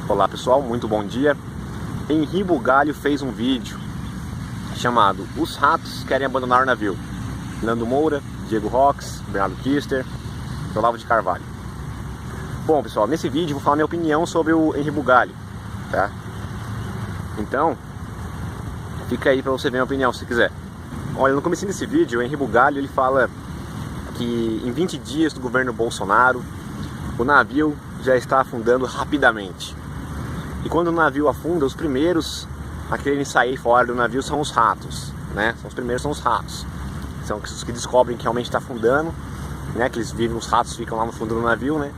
Olá pessoal, muito bom dia. Henri Bugalho fez um vídeo chamado Os Ratos Querem Abandonar o Navio. Nando Moura, Diego Rox, Bernardo Kister, Olavo de Carvalho. Bom pessoal, nesse vídeo vou falar minha opinião sobre o Henri Bugalho, tá? Então, fica aí pra você ver minha opinião se quiser. Olha, no começo desse vídeo, o Henri Bugalho ele fala que em 20 dias do governo Bolsonaro, o navio já está afundando rapidamente. E quando o navio afunda, os primeiros a quererem sair fora do navio são os ratos, né? Os primeiros são os ratos. São os que descobrem que realmente está afundando, né? Que eles vivem, os ratos ficam lá no fundo do navio, né?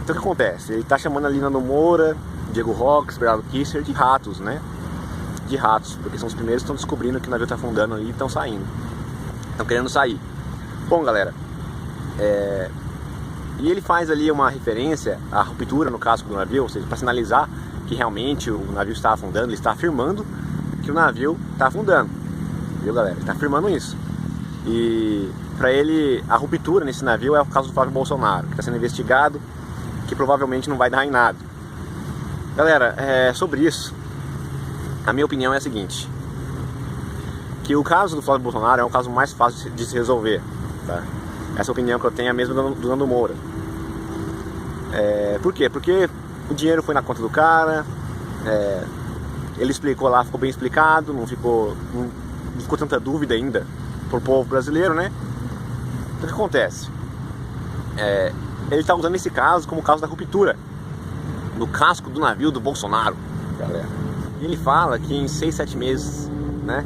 Então o que acontece? Ele está chamando ali Nando Moura, Diego Rox, Bernardo Kister de ratos, né? De ratos, porque são os primeiros que estão descobrindo que o navio está afundando ali e estão saindo. Estão querendo sair. Bom, galera, e ele faz ali uma referência à ruptura no casco do navio, ou seja, para sinalizar que realmente o navio está afundando, ele está afirmando que o navio está afundando, viu galera? Ele está afirmando isso. E para ele, a ruptura nesse navio é o caso do Flávio Bolsonaro, que está sendo investigado, que provavelmente não vai dar em nada. Galera, sobre isso, a minha opinião é a seguinte, que o caso do Flávio Bolsonaro é um caso mais fácil de se resolver, tá? Essa opinião que eu tenho é a mesma do Nando Moura. Por quê? Porque o dinheiro foi na conta do cara, ele explicou lá, ficou bem explicado, não ficou tanta dúvida ainda pro povo brasileiro, né? Então o que acontece? Ele está usando esse caso como o caso da ruptura no casco do navio do Bolsonaro, galera. E ele fala que em 6, 7 meses, né?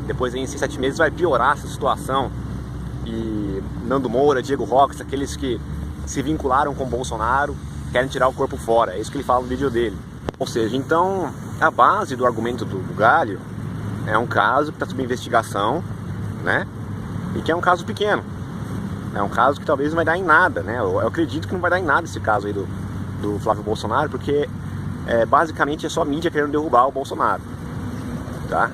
Depois em 6, 7 meses vai piorar essa situação. E Nando Moura, Diego Rox, aqueles que se vincularam com o Bolsonaro, querem tirar o corpo fora. É isso que ele fala no vídeo dele. Ou seja, então a base do argumento do Bugalho é um caso que está sob investigação, né? E que é um caso pequeno. É um caso que talvez não vai dar em nada, né? Eu acredito que não vai dar em nada esse caso aí do Flávio Bolsonaro, porque basicamente é só a mídia querendo derrubar o Bolsonaro, tá?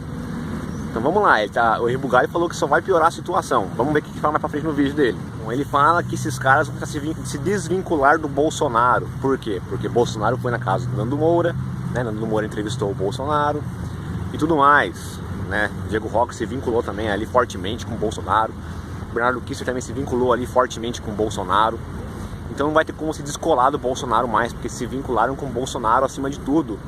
Então vamos lá, o Henri Bugalho falou que só vai piorar a situação. Vamos ver o que ele fala mais pra frente no vídeo dele. Então, ele fala que esses caras vão se desvincular do Bolsonaro. Por quê? Porque Bolsonaro foi na casa do Nando Moura, né? Nando Moura entrevistou o Bolsonaro e tudo mais, né? Diego Roque se vinculou também ali fortemente com o Bolsonaro. Bernardo Kister também se vinculou ali fortemente com o Bolsonaro. Então não vai ter como se descolar do Bolsonaro mais, porque se vincularam com o Bolsonaro acima de tudo.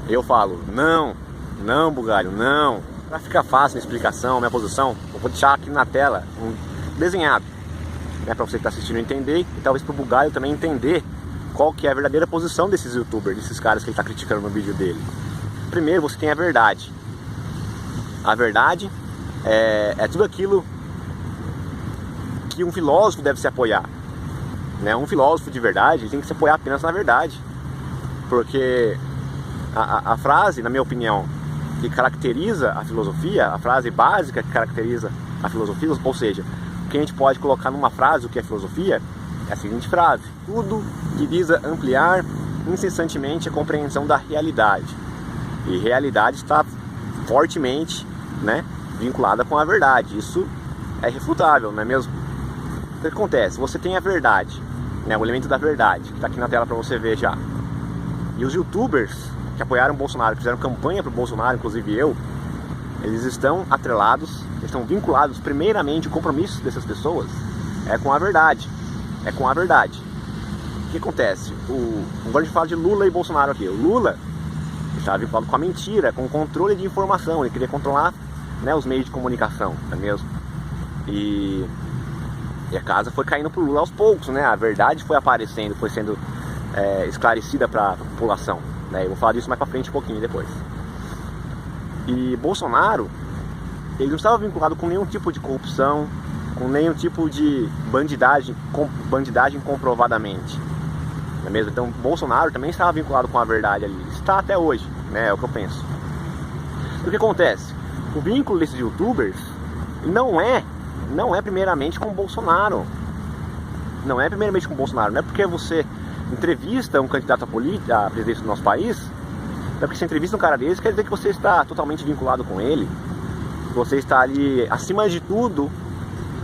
Eu falo, não Bugalho, não. Para ficar fácil a explicação, minha posição, eu vou deixar aqui na tela desenhado, né, para você que está assistindo entender e talvez para o Bugalho também entender qual que é a verdadeira posição desses youtubers, desses caras que ele está criticando no vídeo dele. Primeiro, você tem a verdade. A verdade é tudo aquilo que um filósofo deve se apoiar, né? Um filósofo de verdade ele tem que se apoiar apenas na verdade, porque a frase, na minha opinião, que caracteriza a filosofia, a frase básica que caracteriza a filosofia, ou seja, o que a gente pode colocar numa frase o que é filosofia, é a seguinte frase: tudo que visa ampliar incessantemente a compreensão da realidade. E realidade está fortemente, né, vinculada com a verdade. Isso é irrefutável, não é mesmo? O que acontece? Você tem a verdade, né, o elemento da verdade, que está aqui na tela para você ver já. E os youtubers que apoiaram o Bolsonaro, que fizeram campanha para o Bolsonaro, inclusive eu, eles estão atrelados, eles estão vinculados, primeiramente, o compromisso dessas pessoas é com a verdade. É com a verdade. O que acontece? Agora a gente fala de Lula e Bolsonaro aqui. O Lula estava vinculado com a mentira, com o controle de informação. Ele queria controlar, né, os meios de comunicação, não é mesmo? E a casa foi caindo pro Lula aos poucos, né? A verdade foi aparecendo, foi sendo esclarecida para a população. Eu vou falar disso mais pra frente um pouquinho depois. E Bolsonaro, ele não estava vinculado com nenhum tipo de corrupção, com nenhum tipo de bandidagem comprovadamente, não é mesmo? Então Bolsonaro também estava vinculado com a verdade ali, está até hoje, né? É o que eu penso. O que acontece? O vínculo desses youtubers não é primeiramente com o Bolsonaro. Não é primeiramente com o Bolsonaro, não é porque você entrevista um candidato à presidência do nosso país, é porque você entrevista um cara desse, quer dizer que você está totalmente vinculado com ele, que você está ali, acima de tudo,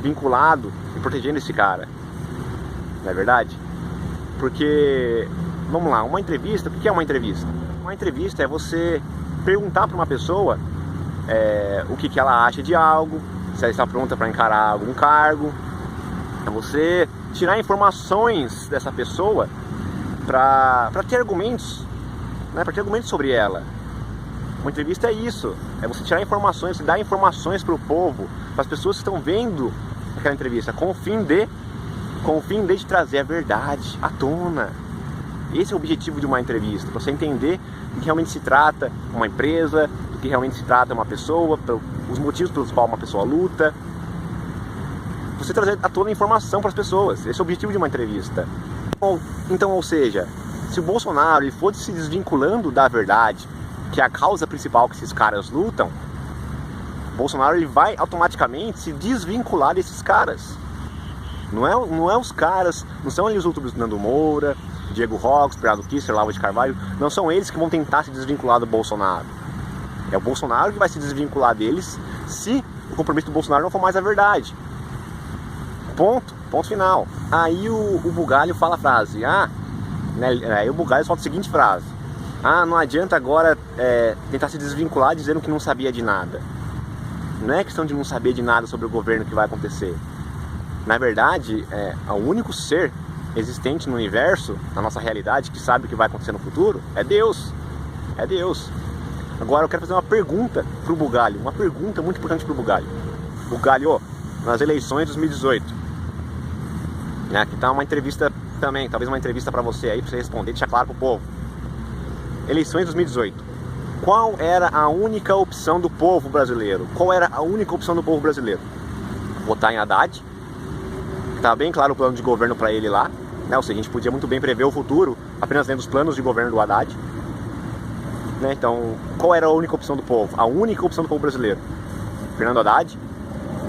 vinculado e protegendo esse cara, não é verdade? Porque vamos lá, uma entrevista, o que é uma entrevista? Uma entrevista é você perguntar para uma pessoa o que ela acha de algo, se ela está pronta para encarar algum cargo. É você tirar informações dessa pessoa para ter argumentos, né, para ter argumentos sobre ela. Uma entrevista é isso, é você tirar informações, você dar informações para o povo, para as pessoas que estão vendo aquela entrevista, com o fim de trazer a verdade à tona. Esse é o objetivo de uma entrevista, para você entender do que realmente se trata uma empresa, do que realmente se trata uma pessoa, os motivos pelos quais uma pessoa luta. Você trazer à tona informação para as pessoas, esse é o objetivo de uma entrevista. Então, ou seja, se o Bolsonaro ele for se desvinculando da verdade, que é a causa principal que esses caras lutam, Bolsonaro ele vai automaticamente se desvincular desses caras. Não é os caras, não são ali os youtubers Nando Moura, Diego Rox, Bernardo Kister, Olavo de Carvalho, não são eles que vão tentar se desvincular do Bolsonaro. É o Bolsonaro que vai se desvincular deles se o compromisso do Bolsonaro não for mais a verdade. Ponto final. Aí o Bugalho fala a frase, aí o Bugalho solta a seguinte frase: não adianta agora tentar se desvincular dizendo que não sabia de nada. Não é questão de não saber de nada sobre o governo que vai acontecer. Na verdade, o único ser existente no universo, na nossa realidade, que sabe o que vai acontecer no futuro, é Deus. É Deus. Agora eu quero fazer uma pergunta pro Bugalho, uma pergunta muito importante pro Bugalho. Bugalho, nas eleições de 2018, aqui tá uma entrevista também, talvez uma entrevista para você aí, para você responder, deixar claro pro povo. Eleições de 2018. Qual era a única opção do povo brasileiro? Qual era a única opção do povo brasileiro? Votar em Haddad. Tá bem claro o plano de governo para ele lá, né? Ou seja, a gente podia muito bem prever o futuro apenas lendo os planos de governo do Haddad, né? Então, qual era a única opção do povo? A única opção do povo brasileiro: Fernando Haddad,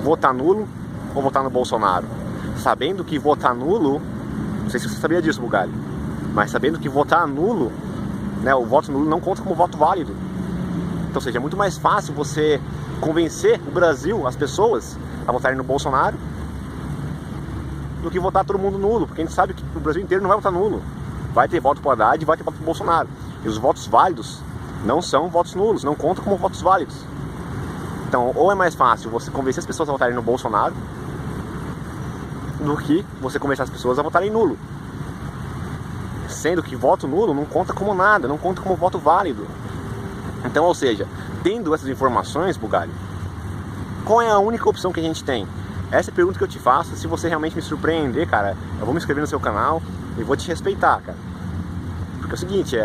votar nulo ou votar no Bolsonaro? Sabendo que votar nulo, não sei se você sabia disso, Bugalho, mas sabendo que votar nulo, né, o voto nulo não conta como voto válido. Então, ou seja, é muito mais fácil você convencer o Brasil, as pessoas, a votarem no Bolsonaro do que votar todo mundo nulo, porque a gente sabe que o Brasil inteiro não vai votar nulo. Vai ter voto pro Haddad e vai ter voto pro Bolsonaro. E os votos válidos não são votos nulos, não contam como votos válidos. Então, ou é mais fácil você convencer as pessoas a votarem no Bolsonaro do que você convencer as pessoas a votarem nulo. Sendo que voto nulo não conta como nada, não conta como voto válido. Então, ou seja, tendo essas informações, Bugalho, qual é a única opção que a gente tem? Essa é a pergunta que eu te faço. Se você realmente me surpreender, cara, eu vou me inscrever no seu canal e vou te respeitar, cara. Porque é o seguinte,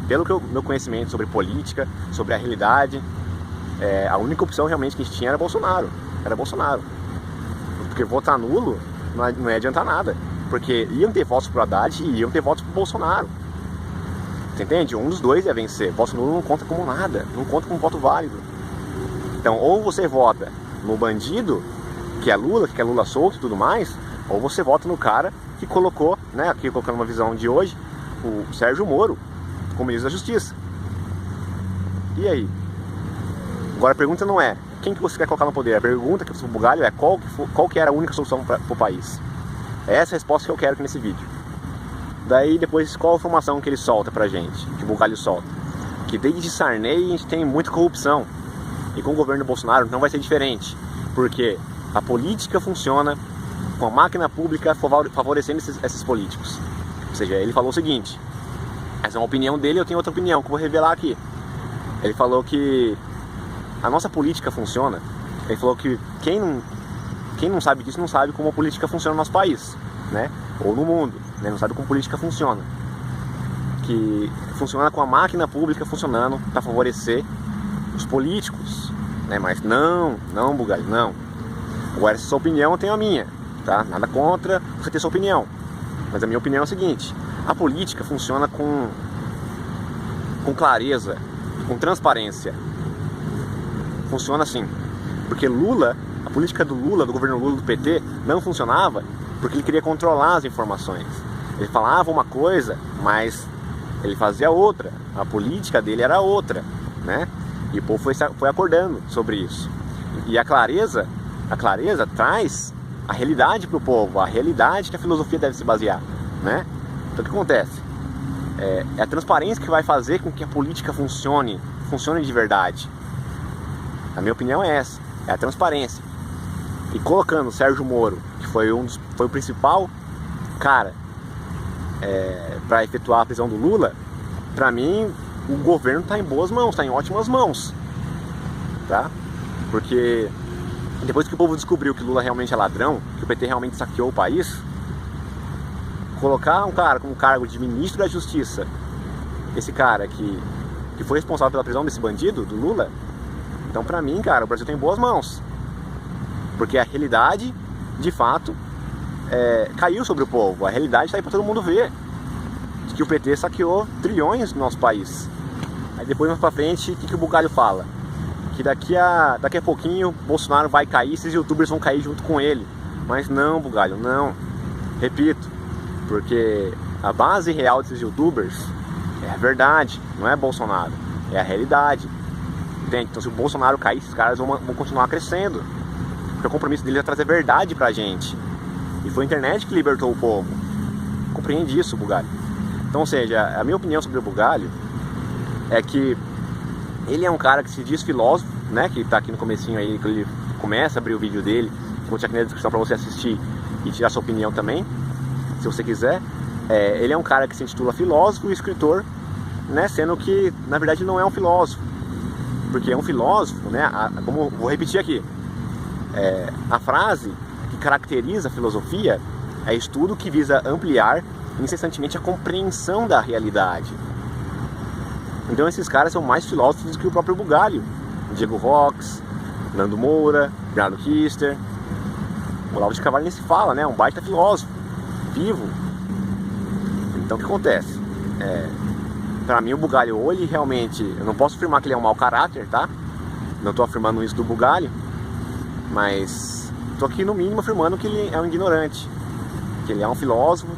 pelo que meu conhecimento sobre política, sobre a realidade, a única opção realmente que a gente tinha era Bolsonaro. Era Bolsonaro. Porque votar nulo não ia adiantar nada. Porque iam ter votos pro Haddad e iam ter votos pro Bolsonaro. Você entende? Um dos dois ia vencer. Voto nulo não conta como nada, não conta como voto válido. Então, ou você vota no bandido, que é Lula solto e tudo mais, ou você vota no cara que colocou, né, aqui colocando uma visão de hoje, o Sérgio Moro como ministro da Justiça. E aí? Agora a pergunta não é quem que você quer colocar no poder, a pergunta que o Bugalho é qual que era a única solução para o país. É essa a resposta que eu quero aqui nesse vídeo. Daí depois, qual a informação que ele solta pra gente, que o Bugalho solta? Que desde Sarney a gente tem muita corrupção, e com o governo Bolsonaro não vai ser diferente, porque a política funciona com a máquina pública favorecendo esses políticos. Ou seja, ele falou o seguinte, essa é uma opinião dele, eu tenho outra opinião que eu vou revelar aqui. Ele falou que a nossa política funciona. Ele falou que quem não sabe disso não sabe como a política funciona no nosso país, né? Ou no mundo, né? Não sabe como a política funciona. Que funciona com a máquina pública funcionando para favorecer os políticos, né? Mas não, Bugalho, não. Agora, essa sua opinião, eu tenho a minha, tá? Nada contra você ter sua opinião. Mas a minha opinião é a seguinte: a política funciona com clareza, com transparência. Funciona assim. Porque a política do Lula, do governo Lula, do PT, não funcionava porque ele queria controlar as informações. Ele falava uma coisa, mas ele fazia outra. A política dele era outra, né? E o povo foi acordando sobre isso. E a clareza traz a realidade para o povo, a realidade que a filosofia deve se basear, né? Então o que acontece? É a transparência que vai fazer com que a política funcione de verdade. A minha opinião é essa, é a transparência. E colocando o Sérgio Moro, que foi o principal cara para efetuar a prisão do Lula, para mim o governo está em boas mãos, está em ótimas mãos, tá? Porque depois que o povo descobriu que Lula realmente é ladrão, que o PT realmente saqueou o país, colocar um cara com o cargo de ministro da Justiça, esse cara que foi responsável pela prisão desse bandido, do Lula, então pra mim, cara, o Brasil tem boas mãos. Porque a realidade, de fato, caiu sobre o povo. A realidade está aí pra todo mundo ver. De que o PT saqueou trilhões no nosso país. Aí depois, mais pra frente, o que o Bugalho fala? Que daqui a pouquinho, Bolsonaro vai cair, esses youtubers vão cair junto com ele. Mas não, Bugalho, não. Repito, porque a base real desses youtubers é a verdade, não é Bolsonaro, é a realidade. Entende? Então se o Bolsonaro cair, esses caras vão continuar crescendo. Porque o compromisso deles é trazer verdade pra gente. E foi a internet que libertou o povo. Compreende isso, Bugalho? Então, ou seja, a minha opinião sobre o Bugalho é que ele é um cara que se diz filósofo, né? Que tá aqui no comecinho aí, que ele começa a abrir o vídeo dele. Vou deixar aqui na descrição pra você assistir e tirar sua opinião também, se você quiser. Ele é um cara que se intitula filósofo e escritor, né? Sendo que, na verdade, ele não é um filósofo. Porque é um filósofo, né? Como vou repetir aqui, a frase que caracteriza a filosofia é estudo que visa ampliar incessantemente a compreensão da realidade. Então esses caras são mais filósofos do que o próprio Bugalho. Diego Rox, Nando Moura, Bernardo Kister, o Olavo de Carvalho nem se fala, né? Um baita filósofo, vivo. Então o que acontece? Pra mim o Bugalho, ou ele realmente, eu não posso afirmar que ele é um mau caráter, tá? Não tô afirmando isso do Bugalho, mas tô aqui no mínimo afirmando que ele é um ignorante, que ele é um filósofo,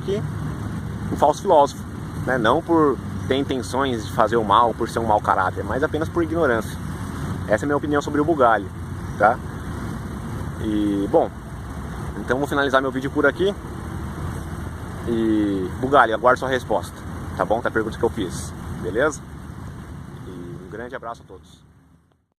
um falso filósofo, né? Não por ter intenções de fazer o mal, por ser um mau caráter, mas apenas por ignorância. Essa é a minha opinião sobre o Bugalho, tá? E, bom, então vou finalizar meu vídeo por aqui. E, Bugalho, aguardo sua resposta, tá bom? Tá a pergunta que eu fiz, beleza? E um grande abraço a todos.